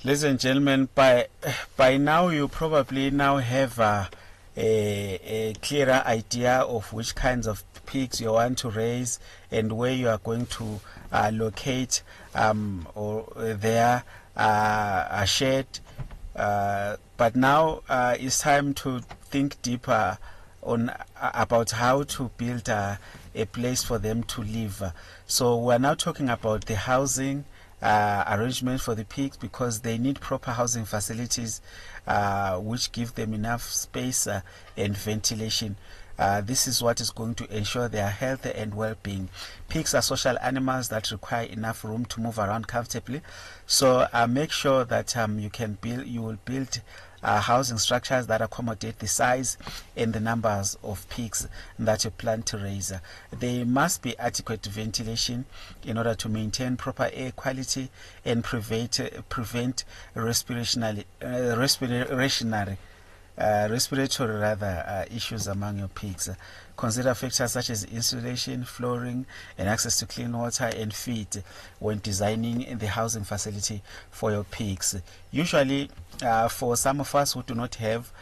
Ladies and gentlemen, by now you probably now have a clearer idea of which kinds of pigs you want to raise and where you are going to locate or their shed. But now it's time to think deeper on about how to build a place for them to live. So we're now talking about the housing arrangement for the pigs, because they need proper housing facilities which give them enough space and ventilation. This is what is going to ensure their health and well-being. Pigs are social animals that require enough room to move around comfortably. So make sure that you will build housing structures that accommodate the size and the numbers of pigs that you plan to raise. There must be adequate ventilation in order to maintain proper air quality and prevent respiratory issues among your pigs. Consider factors such as insulation, flooring, and access to clean water and feed when designing the housing facility for your pigs. Usually, for some of us who do not have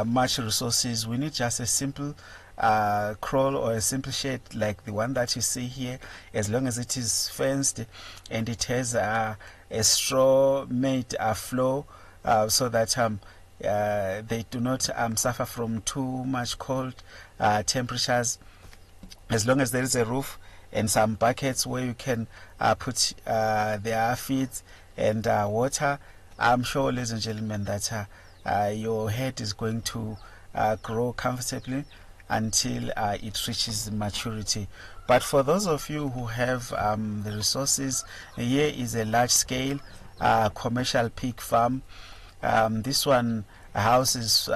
much resources, we need just a simple crawl or a simple shed like the one that you see here, as long as it is fenced and it has a straw made floor so that they do not suffer from too much cold temperatures. As long as there is a roof and some buckets where you can put their feeds and water, I'm sure, ladies and gentlemen, that your herd is going to grow comfortably until it reaches maturity. But for those of you who have the resources, here is a large scale commercial pig farm. This one houses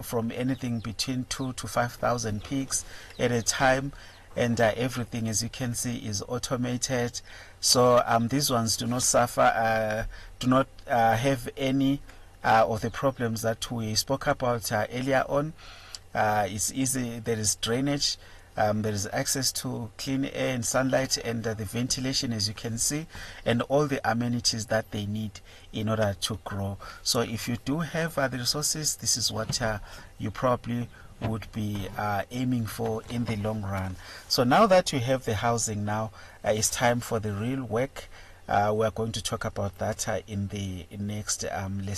from anything between 2,000 to 5,000 pigs at a time, and everything, as you can see, is automated. So these ones do not suffer, do not have any of the problems that we spoke about earlier on. It's easy. There is drainage. There is access to clean air and sunlight, and the ventilation, as you can see, and all the amenities that they need in order to grow. So if you do have the resources, this is what you probably would be aiming for in the long run. So now that you have the housing, now it's time for the real work. We're going to talk about that in the next lesson.